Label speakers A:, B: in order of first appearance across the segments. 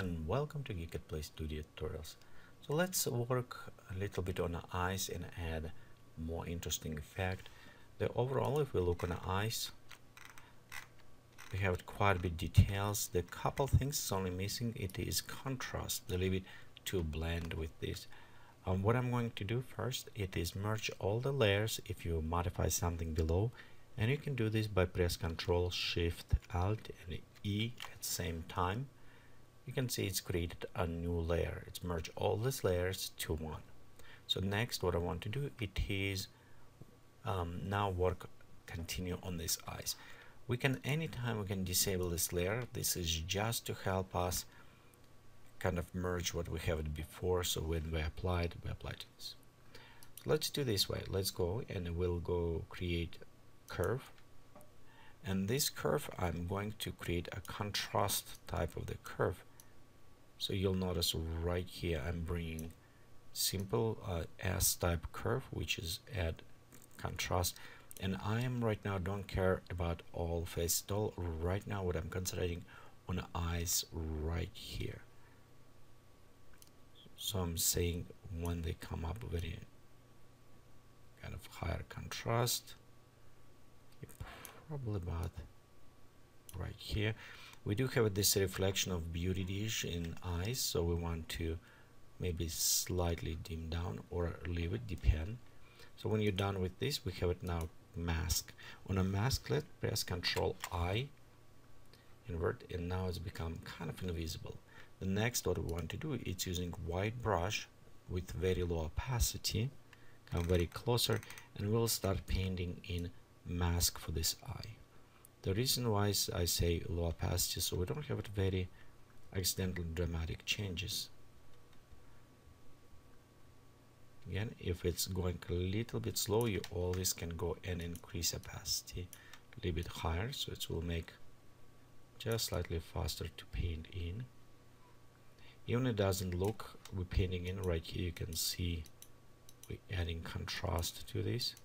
A: and welcome to Geekatplay Studio Tutorials. So let's work a little bit on the eyes and add more interesting effect. The overall, if we look on the eyes, we have quite a bit details. The couple things is only missing, it is contrast, a little bit to blend with this. What I'm going to do first, it is merge all the layers if you modify something below, and you can do this by press Ctrl Shift Alt and E at the same time. You can see it's created a new layer. It's merged all these layers to one. So next, what I want to do, it is now continue on these eyes. We can anytime we can disable this layer. This is just to help us kind of merge what we have before. So when we apply this. So let's do this way. Let's go and we'll go create curve. And this curve, I'm going to create a contrast type of the curve. So you'll notice right here I'm bringing simple S-type curve, which is add contrast, and I am right now don't care about all face at all. Right now what I'm concentrating on the eyes right here. So I'm saying when they come up very kind of higher contrast, probably about right here. We do have this reflection of beauty dish in eyes, so we want to maybe slightly dim down or leave it, depend. So when you're done with this, we have it now mask. On a mask, let's press Ctrl I, invert, and now it's become kind of invisible. The next what we want to do is using white brush with very low opacity, come very closer, and we'll start painting in mask for this eye. The reason why I say low opacity, so we don't have it very accidental dramatic changes. Again, if it's going a little bit slow, you always can go and increase opacity a little bit higher, so it will make just slightly faster to paint in. Even it doesn't look, we're painting in right here, you can see we're adding contrast to this.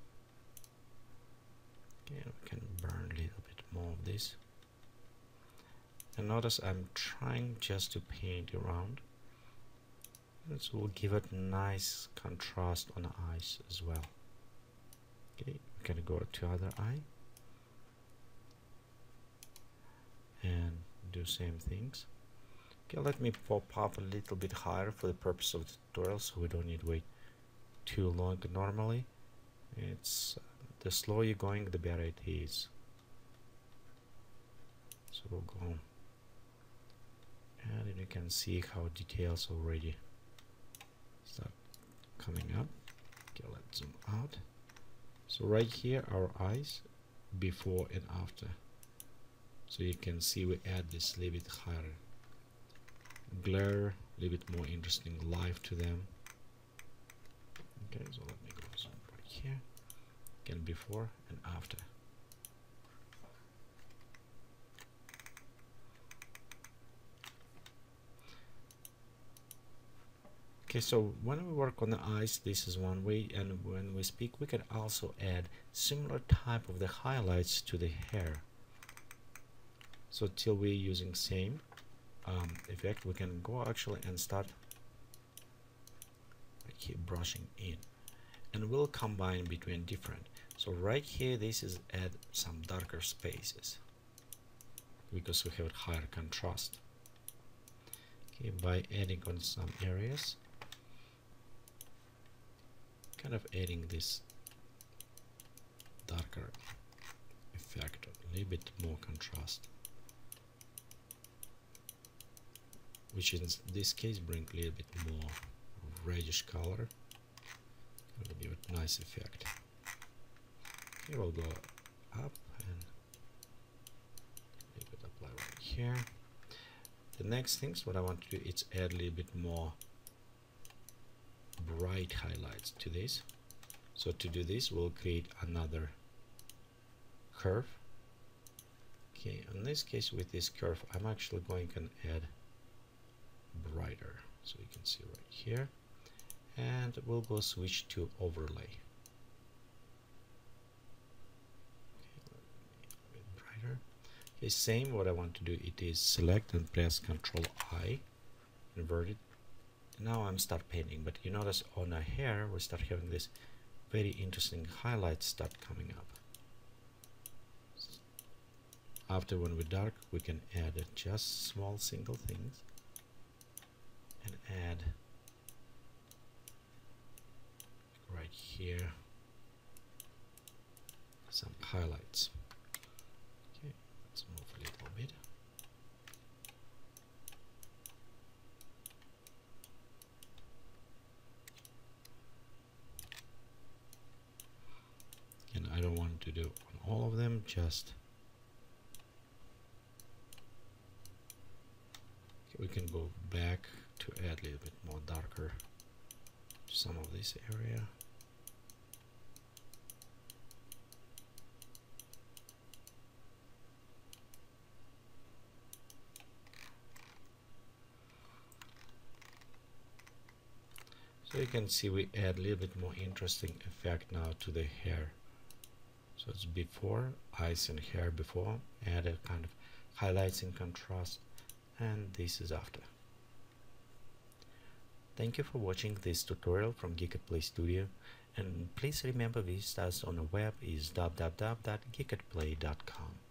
A: Okay, we can burn a little bit more of this. And notice I'm trying just to paint around. And so we'll give it nice contrast on the eyes as well. Okay, we can go to other eye and do same things. Okay, let me pop up a little bit higher for the purpose of the tutorial, so we don't need to wait too long. Normally, it's the slower you're going, the better it is. So we'll go, and then you can see how details already start coming up. Okay, let's zoom out. So right here, our eyes before and after. So you can see we add this a little bit higher glare, a little bit more interesting life to them. Okay, so let me go zoom right here. Again, before and after. Okay, so when we work on the eyes, this is one way, and when we speak, we can also add similar type of the highlights to the hair. So till we're using same effect, we can go actually and start keep brushing in, and we'll combine between different. So right here, this is add some darker spaces because we have higher contrast. Okay, by adding on some areas, kind of adding this darker effect, a little bit more contrast, which in this case bring a little bit more reddish color. It'll give it a nice effect. Okay, we'll go up and leave it apply right here. The next things what I want to do is add a little bit more bright highlights to this. So to do this, we'll create another curve. Okay, in this case with this curve, I'm actually going to add brighter, so you can see right here, and we'll go switch to overlay. Okay, a bit brighter. Okay, same what I want to do, it is select and press Ctrl I invert it. Now I'm start painting, but you notice on a hair we start having this very interesting highlights start coming up. After when we dark, we can add just small single things and add right here some highlights. Okay, let's move a little bit. And I don't want to do on all of them, just we can go back to add a little bit more darker to some of this area. So you can see we add a little bit more interesting effect now to the hair. So it's before, eyes and hair before, add a kind of highlights and contrast, and this is after. Thank you for watching this tutorial from Geekatplay Studio, and please remember visit us on the web is www.geekatplay.com.